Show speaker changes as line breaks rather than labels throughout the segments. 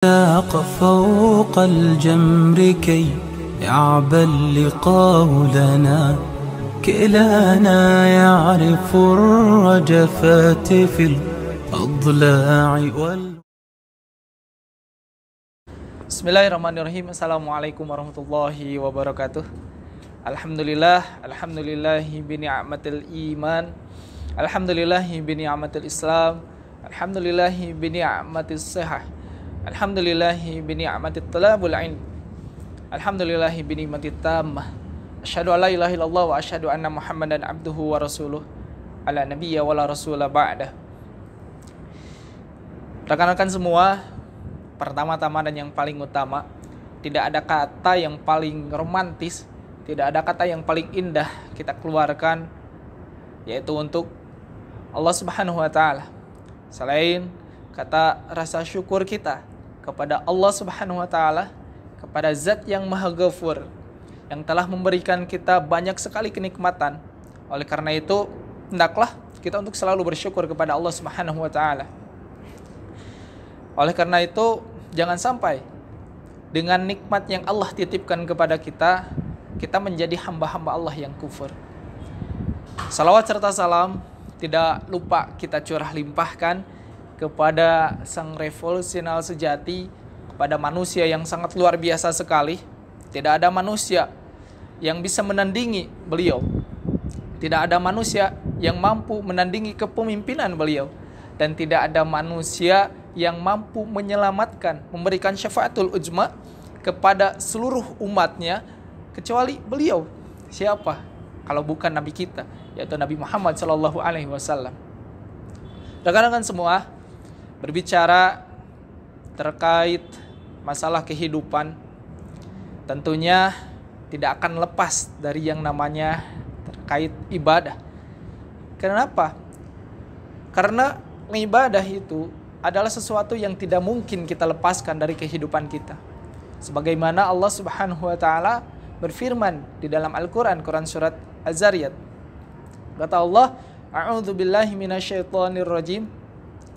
ذاق فوق الجمر كي يعبى اللقاء لنا كلانا يعرف الرجفات في الأضلاع
Bismillahirrahmanirrahim. Assalamualaikum warahmatullahi wabarakatuh. Alhamdulillahi bi ni'matil iman. Alhamdulillahi bi ni'matil Islam. Alhamdulillahi bi ni'matis sihah. Alhamdulillahi bi ni'matit talabul ilm. Alhamdulillahi bi ni'matit tammah. Asyhadu an la ilaha illallah wa asyhadu anna Muhammadan abduhu wa rasuluh. Ala nabiyya wa la rasula ba'dah. Rekan-rekan semua, pertama-tama dan yang paling utama, tidak ada kata yang paling romantis, tidak ada kata yang paling indah kita keluarkan, yaitu untuk Allah Subhanahu wa Ta'ala, selain kata rasa syukur kita kepada Allah Subhanahu wa Ta'ala, kepada Zat yang Maha Ghafur, yang telah memberikan kita banyak sekali kenikmatan. Oleh karena itu, hendaklah kita untuk selalu bersyukur kepada Allah Subhanahu wa Ta'ala. Oleh karena itu, jangan sampai dengan nikmat yang Allah titipkan kepada kita, kita menjadi hamba-hamba Allah yang kufur. Salawat serta salam tidak lupa kita curah limpahkan kepada sang revolusioner sejati, kepada manusia yang sangat luar biasa sekali. Tidak ada manusia yang bisa menandingi beliau. Tidak ada manusia yang mampu menandingi kepemimpinan beliau. Dan tidak ada manusia yang mampu menyelamatkan, memberikan syafaatul ujma kepada seluruh umatnya, kecuali beliau. Siapa? Kalau bukan Nabi kita, yaitu Nabi Muhammad SAW. Rekan-rekan semua, berbicara terkait masalah kehidupan, tentunya tidak akan lepas dari yang namanya terkait ibadah. Kenapa? Karena ibadah itu adalah sesuatu yang tidak mungkin kita lepaskan dari kehidupan kita. Sebagaimana Allah Subhanahu wa Ta'ala berfirman di dalam Al-Quran, Quran surat Az-Zariyat. Kata Allah, A'udzu billahi minasyaitonir rajim.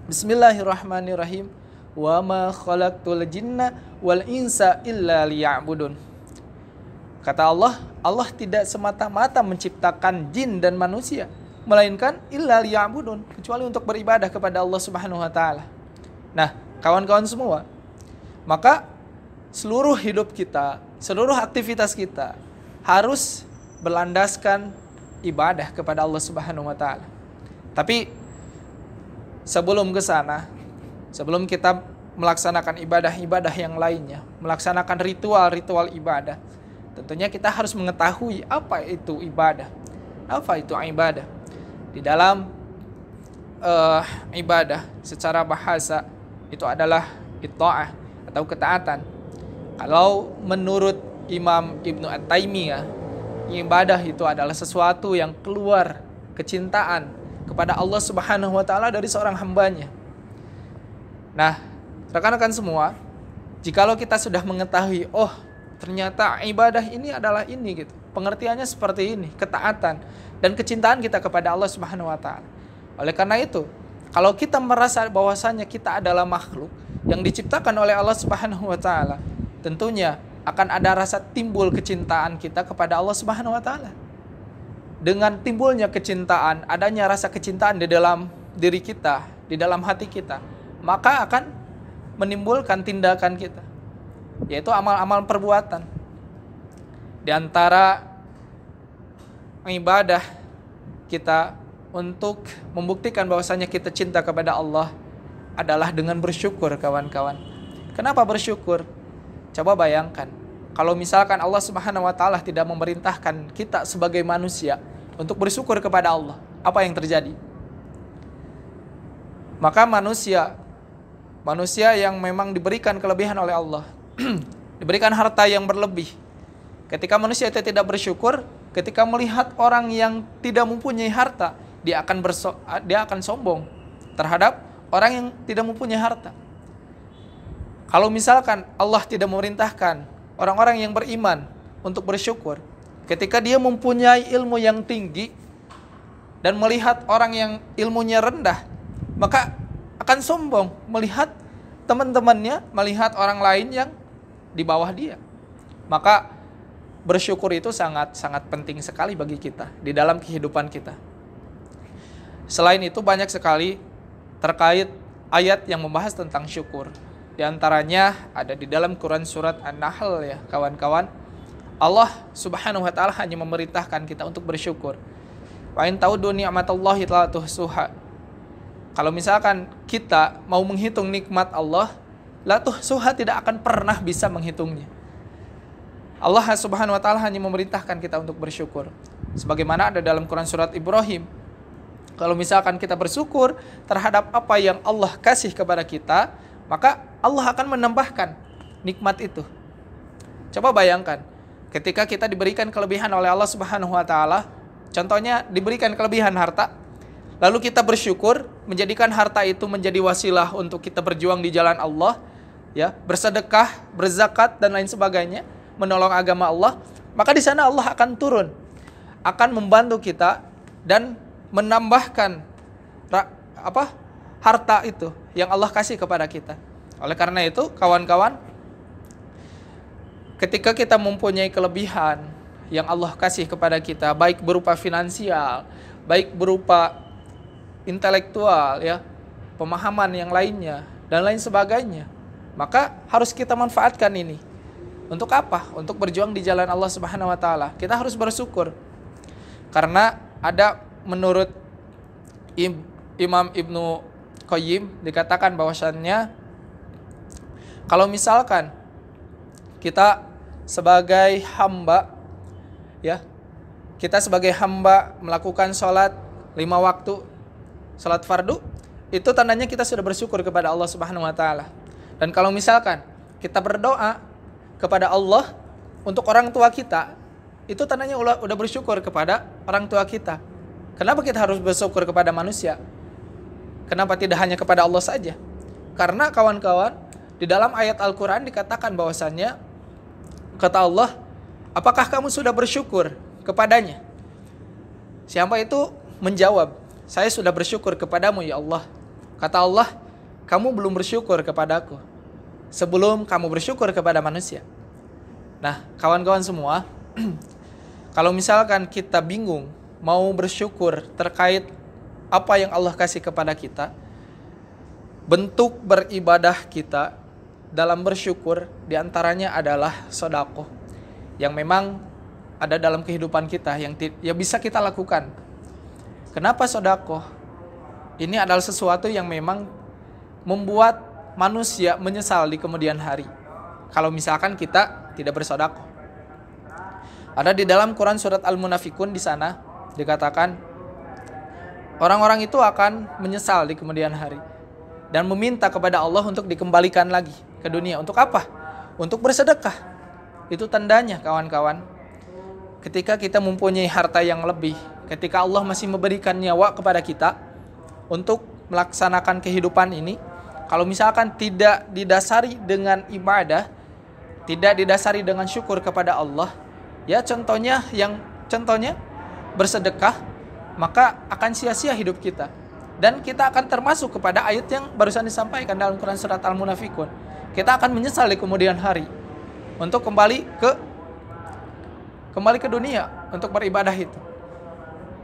Bismillahirrahmanirrahim. Wa ma khalaqtul jinna wal insa illa liya'budun. Kata Allah, Allah tidak semata-mata menciptakan jin dan manusia, melainkan illa liya'budun, kecuali untuk beribadah kepada Allah Subhanahu wa Ta'ala. Nah, kawan-kawan semua, maka seluruh hidup kita, seluruh aktivitas kita harus berlandaskan ibadah kepada Allah Subhanahu wa Ta'ala. Tapi sebelum ke sana, sebelum kita melaksanakan ibadah-ibadah yang lainnya, melaksanakan ritual-ritual ibadah, tentunya kita harus mengetahui apa itu ibadah. Apa itu ibadah? Di dalam ibadah secara bahasa itu adalah itta'ah atau ketaatan. Kalau menurut Imam Ibnu At-Taimiyah, ibadah itu adalah sesuatu yang keluar kecintaan kepada Allah Subhanahu wa Ta'ala dari seorang hambanya. Nah, rekan-rekan semua, jikalau kita sudah mengetahui, oh ternyata ibadah ini adalah ini gitu, pengertiannya seperti ini, ketaatan dan kecintaan kita kepada Allah Subhanahu wa Ta'ala. Oleh karena itu, kalau kita merasa bahwasanya kita adalah makhluk yang diciptakan oleh Allah Subhanahu wa Ta'ala, tentunya akan ada rasa timbul kecintaan kita kepada Allah Subhanahu wa Ta'ala. Dengan timbulnya kecintaan, adanya rasa kecintaan di dalam diri kita, di dalam hati kita, maka akan menimbulkan tindakan kita, yaitu amal-amal perbuatan. Di antara ibadah kita untuk membuktikan bahwasanya kita cinta kepada Allah adalah dengan bersyukur, kawan-kawan. Kenapa bersyukur? Coba bayangkan, kalau misalkan Allah Subhanahu wa Ta'ala tidak memerintahkan kita sebagai manusia untuk bersyukur kepada Allah, apa yang terjadi? Maka manusia yang memang diberikan kelebihan oleh Allah, diberikan harta yang berlebih, ketika manusia itu tidak bersyukur, ketika melihat orang yang tidak mempunyai harta, dia akan sombong terhadap orang yang tidak mempunyai harta. Kalau misalkan Allah tidak memerintahkan orang-orang yang beriman untuk bersyukur, ketika dia mempunyai ilmu yang tinggi dan melihat orang yang ilmunya rendah, maka akan sombong melihat teman-temannya, melihat orang lain yang di bawah dia. Maka bersyukur itu sangat penting sekali bagi kita di dalam kehidupan kita. Selain itu banyak sekali terkait ayat yang membahas tentang syukur. Di antaranya ada di dalam Quran surat An-Nahl ya kawan-kawan. Allah Subhanahu wa taala hanya memerintahkan kita untuk bersyukur. Wa in ta'uddu ni'matallahi la tuhsuha. Kalau misalkan kita mau menghitung nikmat Allah, la tuhsuha, tidak akan pernah bisa menghitungnya. Allah Subhanahu wa taala hanya memerintahkan kita untuk bersyukur. Sebagaimana ada dalam Quran surat Ibrahim. Kalau misalkan kita bersyukur terhadap apa yang Allah kasih kepada kita, maka Allah akan menambahkan nikmat itu. Coba bayangkan, ketika kita diberikan kelebihan oleh Allah Subhanahu wa taala, contohnya diberikan kelebihan harta, lalu kita bersyukur, menjadikan harta itu menjadi wasilah untuk kita berjuang di jalan Allah, ya, bersedekah, berzakat dan lain sebagainya, menolong agama Allah, maka di sana Allah akan turun, akan membantu kita dan menambahkan harta itu yang Allah kasih kepada kita. Oleh karena itu, kawan-kawan, ketika kita mempunyai kelebihan yang Allah kasih kepada kita, baik berupa finansial, baik berupa intelektual, ya, pemahaman yang lainnya dan lain sebagainya, maka harus kita manfaatkan ini. Untuk apa? Untuk berjuang di jalan Allah Subhanahu wa taala. Kita harus bersyukur. Karena ada menurut Imam Ibnu Qayyim dikatakan bahwasannya kalau misalkan kita sebagai hamba, ya, kita sebagai hamba melakukan sholat 5 waktu, sholat fardu, itu tandanya kita sudah bersyukur kepada Allah Subhanahu wa taala. Dan kalau misalkan kita berdoa kepada Allah untuk orang tua kita, itu tandanya udah bersyukur kepada orang tua kita. Kenapa kita harus bersyukur kepada manusia? Kenapa tidak hanya kepada Allah saja? Karena kawan-kawan, di dalam ayat Al-Quran dikatakan bahwasannya, kata Allah, apakah kamu sudah bersyukur kepadanya? Siapa itu menjawab, saya sudah bersyukur kepadamu ya Allah. Kata Allah, kamu belum bersyukur kepadaku sebelum kamu bersyukur kepada manusia. Nah, kawan-kawan semua, kalau misalkan kita bingung mau bersyukur terkait apa yang Allah kasih kepada kita, bentuk beribadah kita dalam bersyukur diantaranya adalah sedekah yang memang ada dalam kehidupan kita yang bisa kita lakukan. Kenapa sedekah? Ini adalah sesuatu yang memang membuat manusia menyesal di kemudian hari kalau misalkan kita tidak bersedekah. Ada di dalam Quran surat Al-Munafikun, di sana dikatakan orang-orang itu akan menyesal di kemudian hari dan meminta kepada Allah untuk dikembalikan lagi ke dunia. Untuk apa? Untuk bersedekah. Itu tandanya kawan-kawan, ketika kita mempunyai harta yang lebih, ketika Allah masih memberikan nyawa kepada kita untuk melaksanakan kehidupan ini, kalau misalkan tidak didasari dengan ibadah, tidak didasari dengan syukur kepada Allah, ya contohnya bersedekah, maka akan sia-sia hidup kita. Dan kita akan termasuk kepada ayat yang barusan disampaikan dalam Quran surat Al-Munafikun. Kita akan menyesal di kemudian hari untuk kembali ke dunia untuk beribadah itu.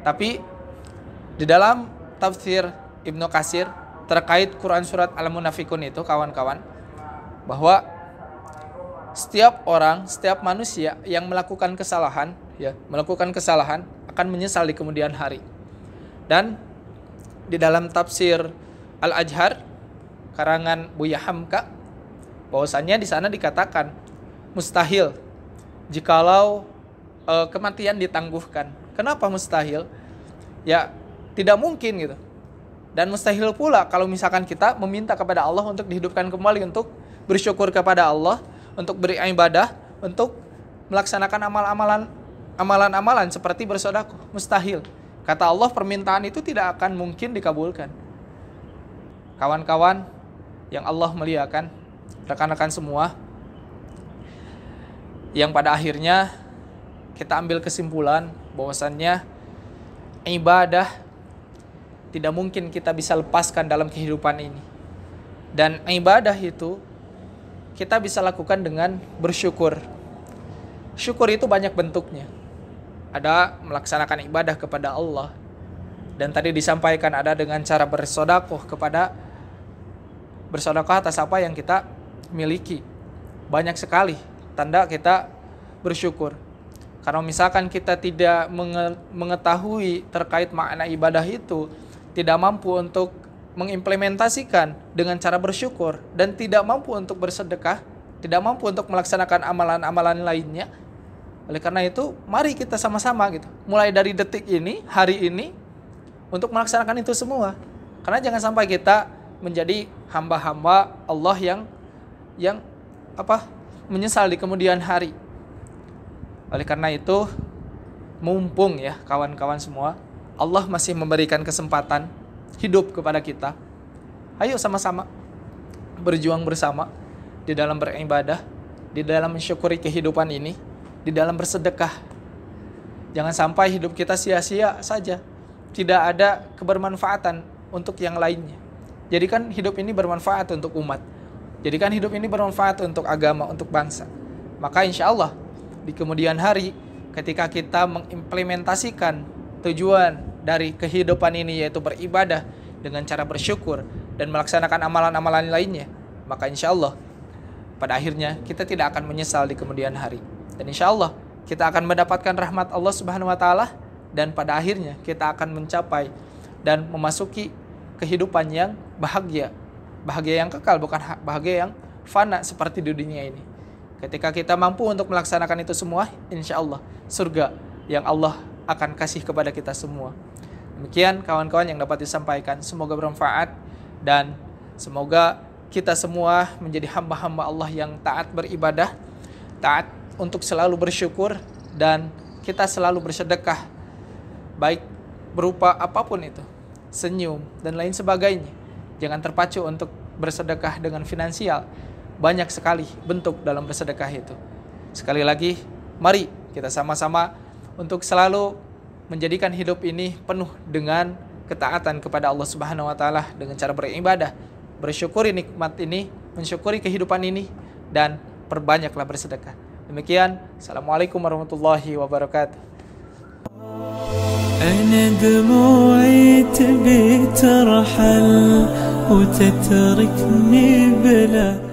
Tapi di dalam tafsir Ibnu Katsir terkait Quran surat Al-Munafikun itu, kawan-kawan, bahwa setiap orang, setiap manusia yang melakukan kesalahan, akan menyesal di kemudian hari. Dan di dalam tafsir Al-Ajhar karangan Buya Hamka, bahwasannya di sana dikatakan mustahil jikalau kematian ditangguhkan. Kenapa mustahil? Ya, tidak mungkin gitu. Dan mustahil pula kalau misalkan kita meminta kepada Allah untuk dihidupkan kembali, untuk bersyukur kepada Allah, untuk beribadah, untuk melaksanakan amalan-amalan seperti bersedekah. Mustahil. Kata Allah, permintaan itu tidak akan mungkin dikabulkan. Kawan-kawan yang Allah muliakan, rekan-rekan semua, yang pada akhirnya kita ambil kesimpulan bahwasannya ibadah tidak mungkin kita bisa lepaskan dalam kehidupan ini. Dan ibadah itu kita bisa lakukan dengan bersyukur. Syukur itu banyak bentuknya. Ada melaksanakan ibadah kepada Allah. Dan tadi disampaikan ada dengan cara bersedekah atas apa yang kita miliki. Banyak sekali tanda kita bersyukur. Karena misalkan kita tidak mengetahui terkait makna ibadah itu, tidak mampu untuk mengimplementasikan dengan cara bersyukur, dan tidak mampu untuk bersedekah, tidak mampu untuk melaksanakan amalan-amalan lainnya. Oleh karena itu, mari kita sama-sama gitu, mulai dari detik ini, hari ini, untuk melaksanakan itu semua. Karena jangan sampai kita menjadi hamba-hamba Allah yang menyesal di kemudian hari. Oleh karena itu, mumpung ya kawan-kawan semua, Allah masih memberikan kesempatan hidup kepada kita. Ayo sama-sama berjuang bersama di dalam beribadah, di dalam mensyukuri kehidupan ini, di dalam bersedekah. Jangan sampai hidup kita sia-sia saja, tidak ada kebermanfaatan untuk yang lainnya. Jadikan hidup ini bermanfaat untuk umat. Jadikan hidup ini bermanfaat untuk agama, untuk bangsa. Maka insya Allah di kemudian hari, ketika kita mengimplementasikan tujuan dari kehidupan ini, yaitu beribadah dengan cara bersyukur dan melaksanakan amalan-amalan lainnya, maka insya Allah pada akhirnya kita tidak akan menyesal di kemudian hari. Dan insya Allah kita akan mendapatkan rahmat Allah Subhanahu wa Ta'ala, dan pada akhirnya kita akan mencapai dan memasuki kehidupan yang bahagia. Bahagia yang kekal, bukan bahagia yang fana seperti di dunia ini. Ketika kita mampu untuk melaksanakan itu semua, insya Allah surga yang Allah akan kasih kepada kita semua. Demikian kawan-kawan yang dapat disampaikan. Semoga bermanfaat dan semoga kita semua menjadi hamba-hamba Allah yang taat beribadah, taat untuk selalu bersyukur, dan kita selalu bersedekah, baik berupa apapun itu, senyum dan lain sebagainya. Jangan terpacu untuk bersedekah dengan finansial. Banyak sekali bentuk dalam bersedekah itu. Sekali lagi, mari kita sama-sama untuk selalu menjadikan hidup ini penuh dengan ketaatan kepada Allah Subhanahu wa Ta'ala dengan cara beribadah, bersyukuri nikmat ini, mensyukuri kehidupan ini, dan perbanyaklah bersedekah. Demikian, Assalamualaikum warahmatullahi wabarakatuh.
أنا دموعي تبي ترحل وتتركني بلا